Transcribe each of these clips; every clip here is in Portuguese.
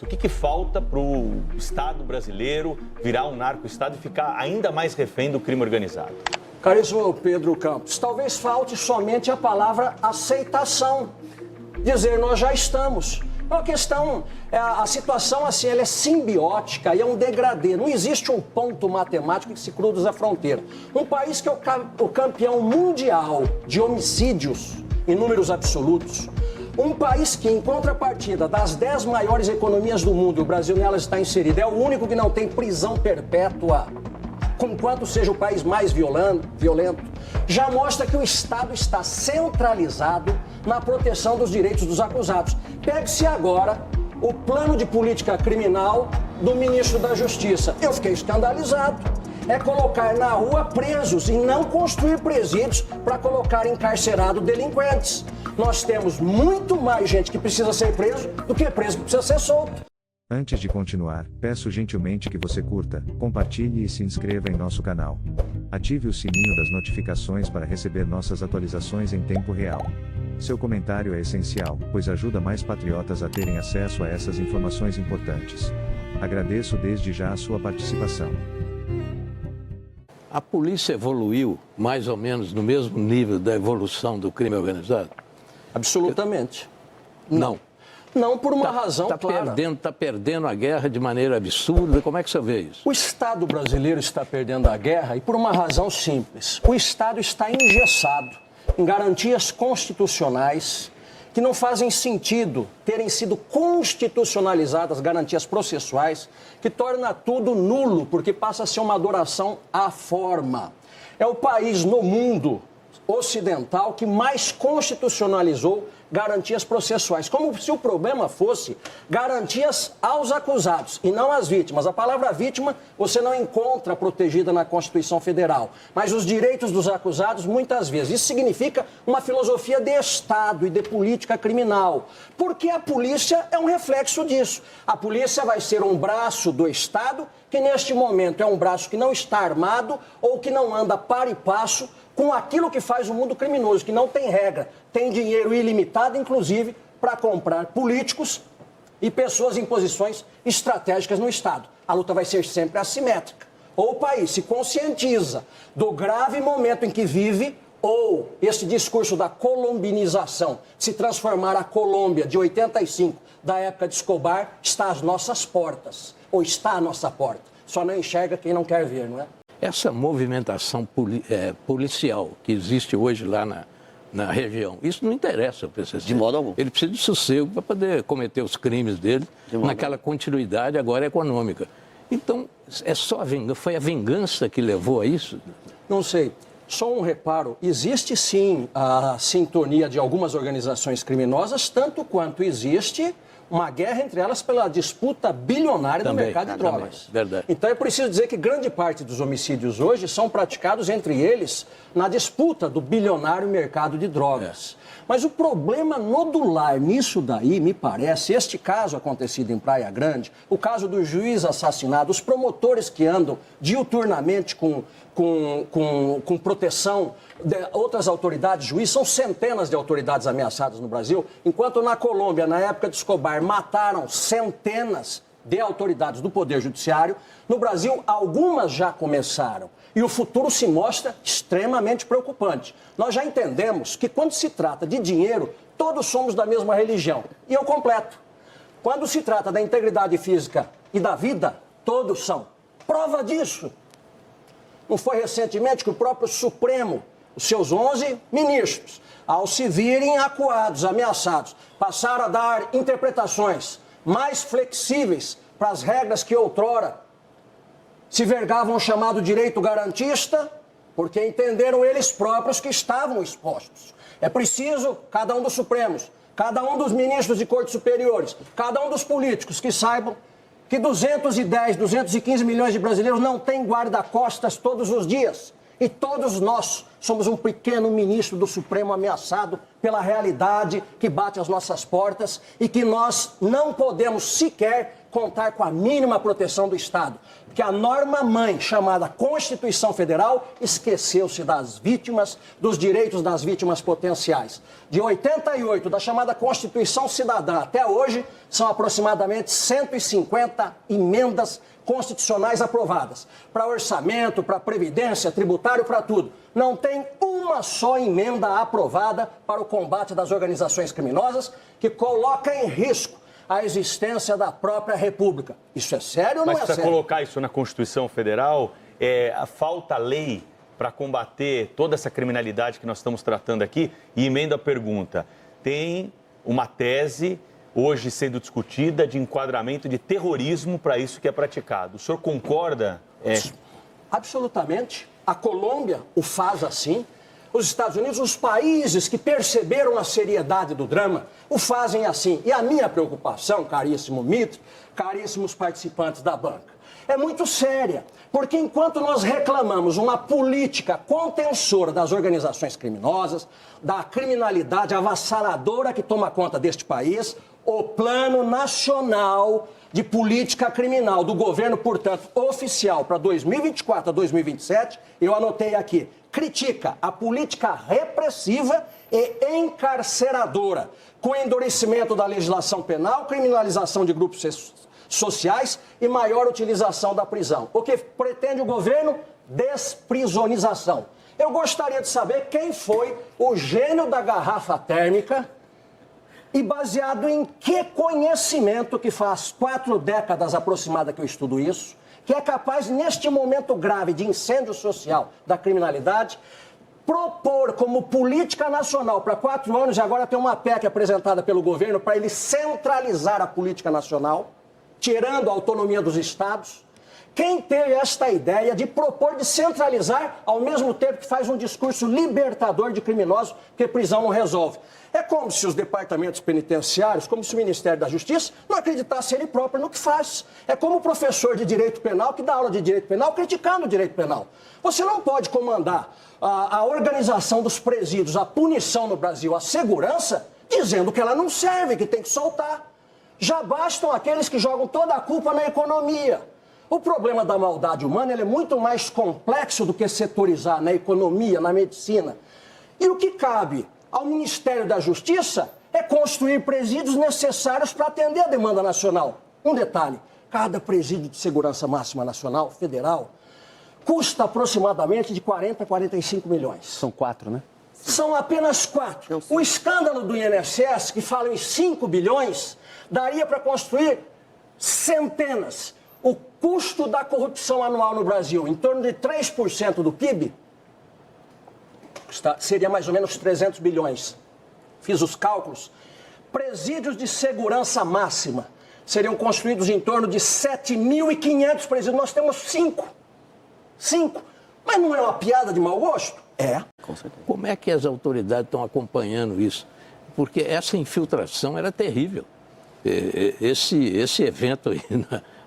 O que falta para o Estado brasileiro virar um narco-estado e ficar ainda mais refém do crime organizado? Caríssimo Pedro Campos, talvez falte somente a palavra aceitação. Dizer, nós já estamos. A questão, a situação assim, ela é simbiótica e é um degradê. Não existe um ponto matemático que se cruza a fronteira. Um país que é o campeão mundial de homicídios em números absolutos, um país que, em contrapartida das 10 maiores economias do mundo, o Brasil nelas está inserido, é o único que não tem prisão perpétua, conquanto seja o país mais violento, já mostra que o Estado está centralizado na proteção dos direitos dos acusados. Pegue-se agora o plano de política criminal do ministro da Justiça. Eu fiquei escandalizado. É colocar na rua presos e não construir presídios para colocar encarcerados delinquentes. Nós temos muito mais gente que precisa ser preso do que preso que precisa ser solto. Antes de continuar, peço gentilmente que você curta, compartilhe e se inscreva em nosso canal. Ative o sininho das notificações para receber nossas atualizações em tempo real. Seu comentário é essencial, pois ajuda mais patriotas a terem acesso a essas informações importantes. Agradeço desde já a sua participação. A polícia evoluiu mais ou menos no mesmo nível da evolução do crime organizado? Absolutamente. Não. Não por uma razão clara. Está perdendo a guerra de maneira absurda. Como é que você vê isso? O Estado brasileiro está perdendo a guerra e por uma razão simples. O Estado está engessado em garantias constitucionais que não fazem sentido terem sido constitucionalizadas garantias processuais, que torna tudo nulo, porque passa a ser uma adoração à forma. É o país no mundo ocidental que mais constitucionalizou garantias processuais, como se o problema fosse garantias aos acusados e não às vítimas. A palavra vítima você não encontra protegida na Constituição Federal, mas os direitos dos acusados muitas vezes. Isso significa uma filosofia de Estado e de política criminal, porque a polícia é um reflexo disso. A polícia vai ser um braço do Estado que neste momento é um braço que não está armado ou que não anda par e passo com aquilo que faz o mundo criminoso, que não tem regra, tem dinheiro ilimitado, inclusive, para comprar políticos e pessoas em posições estratégicas no Estado. A luta vai ser sempre assimétrica. Ou o país se conscientiza do grave momento em que vive, ou esse discurso da colombinização, se transformar a Colômbia de 85, da época de Escobar, está às nossas portas, ou está à nossa porta. Só não enxerga quem não quer ver, não é? Essa movimentação policial que existe hoje lá na região, isso não interessa ao PCC. De modo algum. Ele precisa de sossego para poder cometer os crimes dele naquela continuidade agora econômica. Então, foi a vingança que levou a isso? Não sei. Só um reparo, existe sim a sintonia de algumas organizações criminosas, tanto quanto existe uma guerra entre elas pela disputa bilionária do mercado de drogas. Verdade. Então é preciso dizer que grande parte dos homicídios hoje são praticados entre eles na disputa do bilionário mercado de drogas. Mas o problema nodular nisso daí, me parece, este caso acontecido em Praia Grande, o caso do juiz assassinado, os promotores que andam diuturnamente com proteção de outras autoridades, juízes, são centenas de autoridades ameaçadas no Brasil, enquanto na Colômbia, na época de Escobar, mataram centenas de autoridades do Poder Judiciário, no Brasil algumas já começaram. E o futuro se mostra extremamente preocupante. Nós já entendemos que quando se trata de dinheiro, todos somos da mesma religião. E eu completo. Quando se trata da integridade física e da vida, todos são. Prova disso. Não foi recentemente que o próprio Supremo, os seus 11 ministros, ao se virem acuados, ameaçados, passaram a dar interpretações mais flexíveis para as regras que outrora se vergavam o chamado direito garantista, porque entenderam eles próprios que estavam expostos. É preciso, cada um dos Supremos, cada um dos ministros de cortes superiores, cada um dos políticos que saibam que 210, 215 milhões de brasileiros não têm guarda-costas todos os dias. E todos nós Somos um pequeno ministro do Supremo ameaçado pela realidade que bate às nossas portas e que nós não podemos sequer contar com a mínima proteção do Estado. Porque a norma-mãe, chamada Constituição Federal, esqueceu-se das vítimas, dos direitos das vítimas potenciais. De 88, da chamada Constituição Cidadã, até hoje, são aproximadamente 150 emendas constitucionais aprovadas. Para orçamento, para previdência, tributário, para tudo. Não tem uma só emenda aprovada para o combate das organizações criminosas que coloca em risco a existência da própria República. Isso é sério ou não é sério? Mas para colocar isso na Constituição Federal, falta lei para combater toda essa criminalidade que nós estamos tratando aqui? E emendo a pergunta, tem uma tese hoje sendo discutida de enquadramento de terrorismo para isso que é praticado. O senhor concorda? Absolutamente. A Colômbia o faz assim. Os Estados Unidos, os países que perceberam a seriedade do drama, o fazem assim. E a minha preocupação, caríssimo Mitre, caríssimos participantes da banca, é muito séria. Porque enquanto nós reclamamos uma política contensora das organizações criminosas, da criminalidade avassaladora que toma conta deste país, o Plano Nacional de Política Criminal do governo, portanto, oficial para 2024 a 2027, eu anotei aqui, critica a política repressiva e encarceradora, com endurecimento da legislação penal, criminalização de grupos sociais e maior utilização da prisão. O que pretende o governo? Desprisonização. Eu gostaria de saber quem foi o gênio da garrafa térmica e baseado em que conhecimento, que faz 4 décadas aproximadas que eu estudo isso, que é capaz, neste momento grave de incêndio social da criminalidade, propor como política nacional para 4 anos, e agora tem uma PEC apresentada pelo governo para ele centralizar a política nacional, tirando a autonomia dos estados. Quem teve esta ideia de propor de centralizar, ao mesmo tempo que faz um discurso libertador de criminosos, que prisão não resolve? É como se os departamentos penitenciários, como se o Ministério da Justiça não acreditasse ele próprio no que faz. É como o professor de direito penal que dá aula de direito penal criticando o direito penal. Você não pode comandar a organização dos presídios, a punição no Brasil, a segurança, dizendo que ela não serve, que tem que soltar. Já bastam aqueles que jogam toda a culpa na economia. O problema da maldade humana ele é muito mais complexo do que setorizar na economia, na medicina. E o que cabe ao Ministério da Justiça é construir presídios necessários para atender a demanda nacional. Um detalhe, cada presídio de segurança máxima nacional, federal, custa aproximadamente de 40 a 45 milhões. São 4, né? São apenas 4. O escândalo do INSS, que fala em 5 bilhões, daria para construir centenas. O custo da corrupção anual no Brasil, em torno de 3% do PIB, seria mais ou menos 300 bilhões. Fiz os cálculos. Presídios de segurança máxima seriam construídos em torno de 7.500 presídios. Nós temos 5. 5. Mas não é uma piada de mau gosto? É. Com certeza. Como é que as autoridades estão acompanhando isso? Porque essa infiltração era terrível. Esse evento aí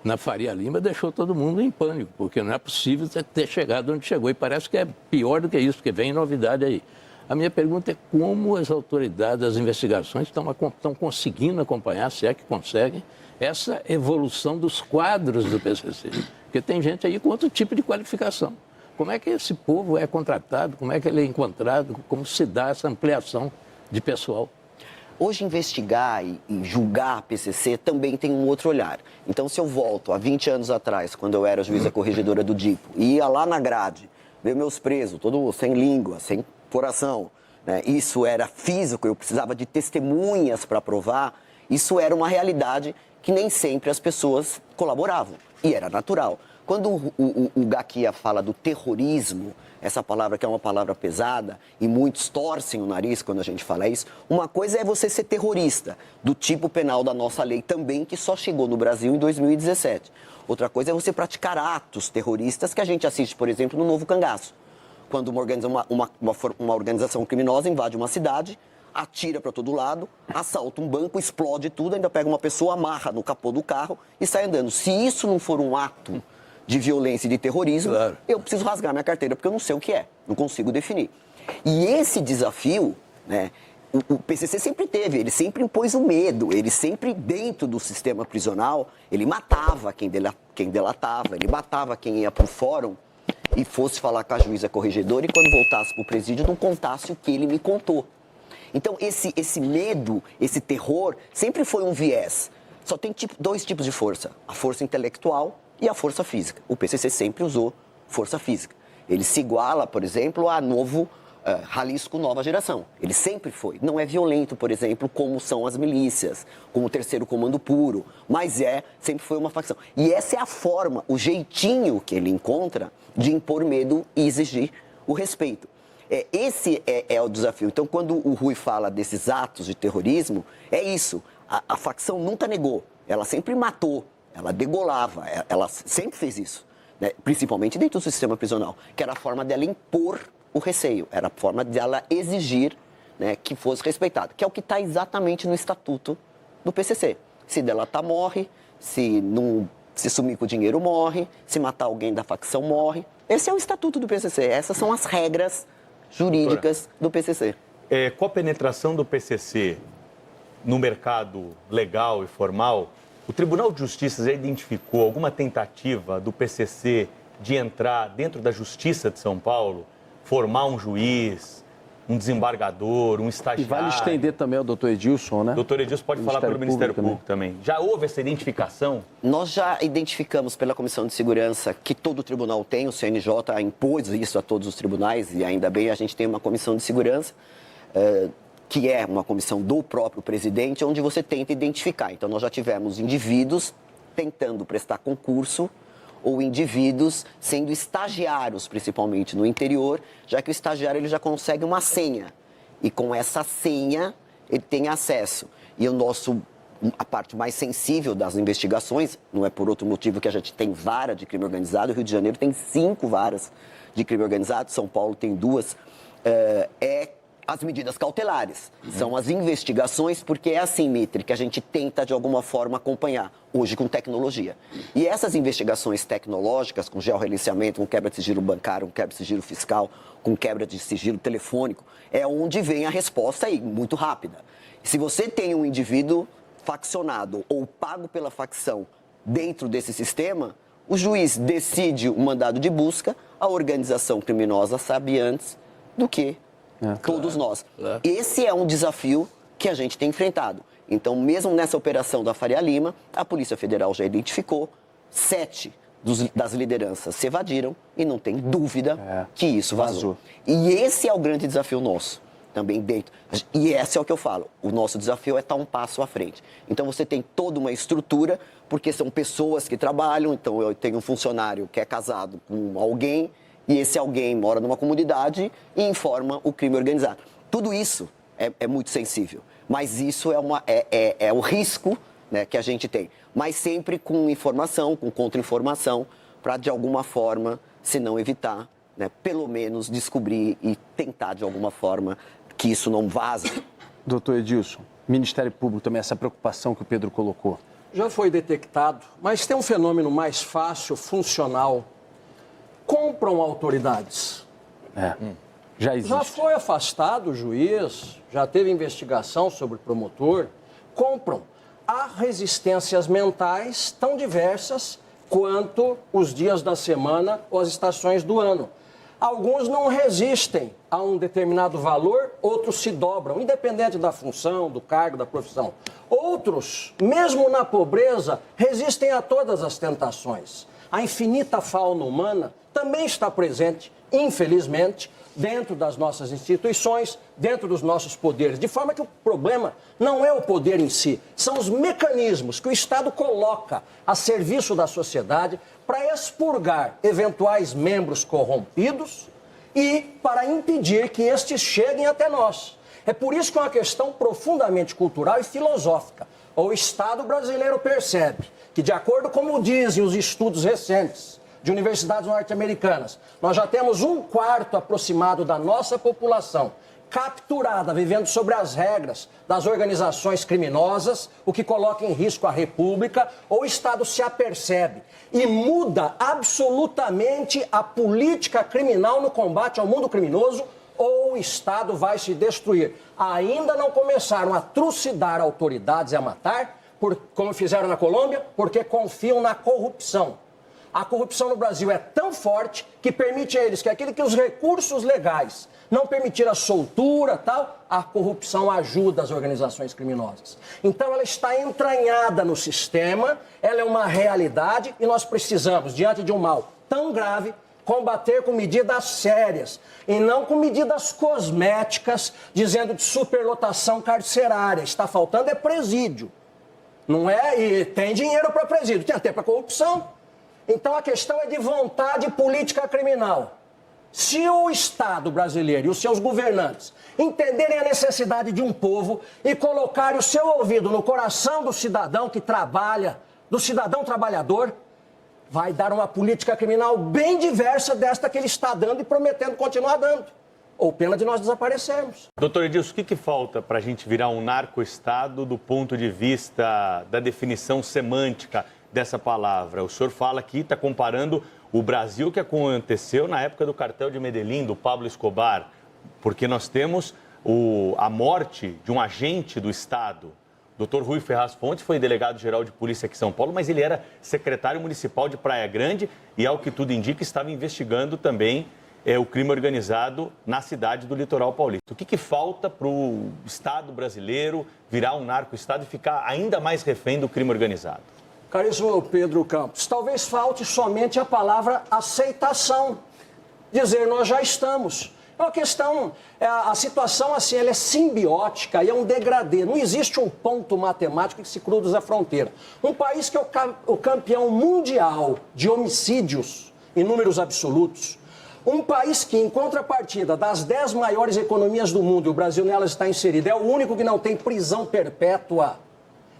na Faria Lima deixou todo mundo em pânico, porque não é possível ter chegado onde chegou. E parece que é pior do que isso, porque vem novidade aí. A minha pergunta é como as autoridades, as investigações estão conseguindo acompanhar, se é que conseguem, essa evolução dos quadros do PCC. Porque tem gente aí com outro tipo de qualificação. Como é que esse povo é contratado? Como é que ele é encontrado? Como se dá essa ampliação de pessoal? Hoje, investigar e julgar a PCC também tem um outro olhar. Então, se eu volto a 20 anos atrás, quando eu era juíza corregedora do DIPO, e ia lá na grade, ver meus presos, todos sem língua, sem coração, né? Isso era físico, eu precisava de testemunhas para provar, isso era uma realidade que nem sempre as pessoas colaboravam, e era natural. Quando o Gaquia fala do terrorismo, essa palavra que é uma palavra pesada, e muitos torcem o nariz quando a gente fala isso, uma coisa é você ser terrorista, do tipo penal da nossa lei também, que só chegou no Brasil em 2017. Outra coisa é você praticar atos terroristas que a gente assiste, por exemplo, no Novo Cangaço. Quando uma organização criminosa invade uma cidade, atira para todo lado, assalta um banco, explode tudo, ainda pega uma pessoa, amarra no capô do carro e sai andando. Se isso não for um ato de violência e de terrorismo, eu preciso rasgar minha carteira porque eu não sei o que é, não consigo definir. E esse desafio, né, o PCC sempre teve, ele sempre impôs o medo, ele sempre, dentro do sistema prisional, ele matava quem delatava, ele matava quem ia para o fórum e fosse falar com a juíza corregedora e quando voltasse para o presídio não contasse o que ele me contou. Então, esse medo, esse terror, sempre foi um viés. Só tem dois tipos de força, a força intelectual e a força física. O PCC sempre usou força física. Ele se iguala, por exemplo, a novo Jalisco Nova Geração. Ele sempre foi. Não é violento, por exemplo, como são as milícias, como o Terceiro Comando Puro, mas sempre foi uma facção. E essa é a forma, o jeitinho que ele encontra de impor medo e exigir o respeito. Esse é o desafio. Então, quando o Rui fala desses atos de terrorismo, é isso. A facção nunca negou, ela sempre matou, ela degolava, ela sempre fez isso, né? Principalmente dentro do sistema prisional, que era a forma dela impor o receio, era a forma dela exigir, né, que fosse respeitado, que é o que está exatamente no estatuto do PCC. Se delatar, morre, se sumir com o dinheiro, morre, se matar alguém da facção, morre. Esse é o estatuto do PCC, essas são as regras jurídicas do PCC. Com a penetração do PCC no mercado legal e formal, o Tribunal de Justiça já identificou alguma tentativa do PCC de entrar dentro da Justiça de São Paulo, formar um juiz, um desembargador, um estagiário? E vale estender também ao doutor Edilson, né? O doutor Edilson pode falar pelo Ministério Público também. Já houve essa identificação? Nós já identificamos pela Comissão de Segurança que todo tribunal tem, o CNJ impôs isso a todos os tribunais e ainda bem a gente tem uma Comissão de Segurança, que é uma comissão do próprio presidente, onde você tenta identificar. Então, nós já tivemos indivíduos tentando prestar concurso ou indivíduos sendo estagiários, principalmente no interior, já que o estagiário ele já consegue uma senha. E com essa senha, ele tem acesso. E a parte mais sensível das investigações, não é por outro motivo que a gente tem vara de crime organizado, o Rio de Janeiro tem 5 varas de crime organizado, São Paulo tem 2, as medidas cautelares, são as investigações, porque é assim, Mitre, que a gente tenta de alguma forma acompanhar, hoje com tecnologia. E essas investigações tecnológicas, com georreferenciamento, com quebra de sigilo bancário, com quebra de sigilo fiscal, com quebra de sigilo telefônico, é onde vem a resposta aí, muito rápida. Se você tem um indivíduo faccionado ou pago pela facção dentro desse sistema, o juiz decide o mandado de busca, a organização criminosa sabe antes do que todos nós. Esse é um desafio que a gente tem enfrentado. Então, mesmo nessa operação da Faria Lima, a Polícia Federal já identificou 7 das lideranças se evadiram e não tem dúvida que isso vazou. E esse é o grande desafio nosso, também dentro. E esse é o que eu falo, o nosso desafio é estar um passo à frente. Então, você tem toda uma estrutura, porque são pessoas que trabalham, então eu tenho um funcionário que é casado com alguém, e esse alguém mora numa comunidade e informa o crime organizado. Tudo isso é muito sensível, mas isso é o risco, né, que a gente tem. Mas sempre com informação, com contra-informação, para de alguma forma, se não evitar, né, pelo menos descobrir e tentar de alguma forma que isso não vaze. Doutor Edilson, Ministério Público também, essa preocupação que o Pedro colocou. Já foi detectado, mas tem um fenômeno mais fácil, funcional. Compram autoridades. Já existe. Já foi afastado o juiz, já teve investigação sobre o promotor. Compram. Há resistências mentais tão diversas quanto os dias da semana ou as estações do ano. Alguns não resistem a um determinado valor, outros se dobram, independente da função, do cargo, da profissão. Outros, mesmo na pobreza, resistem a todas as tentações. A infinita fauna humana também está presente, infelizmente, dentro das nossas instituições, dentro dos nossos poderes. De forma que o problema não é o poder em si, são os mecanismos que o Estado coloca a serviço da sociedade para expurgar eventuais membros corrompidos e para impedir que estes cheguem até nós. É por isso que é uma questão profundamente cultural e filosófica. O Estado brasileiro percebe que, de acordo com como dizem os estudos recentes de universidades norte-americanas, nós já temos 1/4 aproximado da nossa população capturada, vivendo sobre as regras das organizações criminosas, o que coloca em risco a República, ou o Estado se apercebe e muda absolutamente a política criminal no combate ao mundo criminoso, ou o Estado vai se destruir. Ainda não começaram a trucidar autoridades e a matar, como fizeram na Colômbia, porque confiam na corrupção. A corrupção no Brasil é tão forte que permite a eles que aquele que os recursos legais não permitir a soltura, tal, a corrupção ajuda as organizações criminosas. Então ela está entranhada no sistema, ela é uma realidade e nós precisamos, diante de um mal tão grave, combater com medidas sérias e não com medidas cosméticas, dizendo de superlotação carcerária. Está faltando é presídio. Não é? E tem dinheiro para presídio, tem até para corrupção. Então a questão é de vontade política criminal. Se o Estado brasileiro e os seus governantes entenderem a necessidade de um povo e colocarem o seu ouvido no coração do cidadão que trabalha, do cidadão trabalhador, vai dar uma política criminal bem diversa desta que ele está dando e prometendo continuar dando. Ou pena de nós desaparecermos. Doutor Edilson, o que falta para a gente virar um narco-estado do ponto de vista da definição semântica dessa palavra? O senhor fala aqui, está comparando o Brasil que aconteceu na época do cartel de Medellín, do Pablo Escobar, porque nós temos a morte de um agente do Estado. Dr. Rui Ferraz Fontes foi delegado-geral de polícia aqui em São Paulo, mas ele era secretário municipal de Praia Grande e, ao que tudo indica, estava investigando também o crime organizado na cidade do Litoral Paulista. O que falta para o Estado brasileiro virar um narco-estado e ficar ainda mais refém do crime organizado? Caríssimo Pedro Campos, talvez falte somente a palavra aceitação. Dizer, nós já estamos. É uma questão, a situação assim, ela é simbiótica e é um degradê. Não existe um ponto matemático que se cruza a fronteira. Um país que é o campeão mundial de homicídios em números absolutos, um país que, em contrapartida das 10 maiores economias do mundo, e o Brasil nelas está inserido, é o único que não tem prisão perpétua,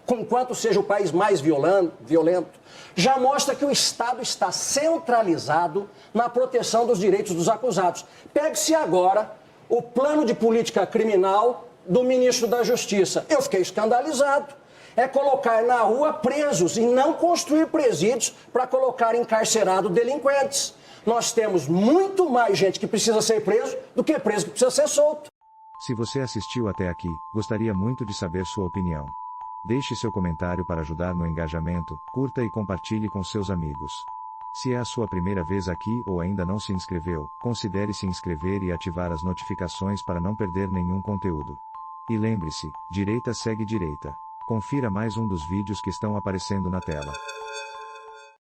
conquanto seja o país mais violento, já mostra que o Estado está centralizado na proteção dos direitos dos acusados. Pegue-se agora o plano de política criminal do ministro da Justiça. Eu fiquei escandalizado. É colocar na rua presos e não construir presídios para colocar encarcerados delinquentes. Nós temos muito mais gente que precisa ser preso do que preso que precisa ser solto. Se você assistiu até aqui, gostaria muito de saber sua opinião. Deixe seu comentário para ajudar no engajamento, curta e compartilhe com seus amigos. Se é a sua primeira vez aqui ou ainda não se inscreveu, considere se inscrever e ativar as notificações para não perder nenhum conteúdo. E lembre-se, direita segue direita. Confira mais um dos vídeos que estão aparecendo na tela.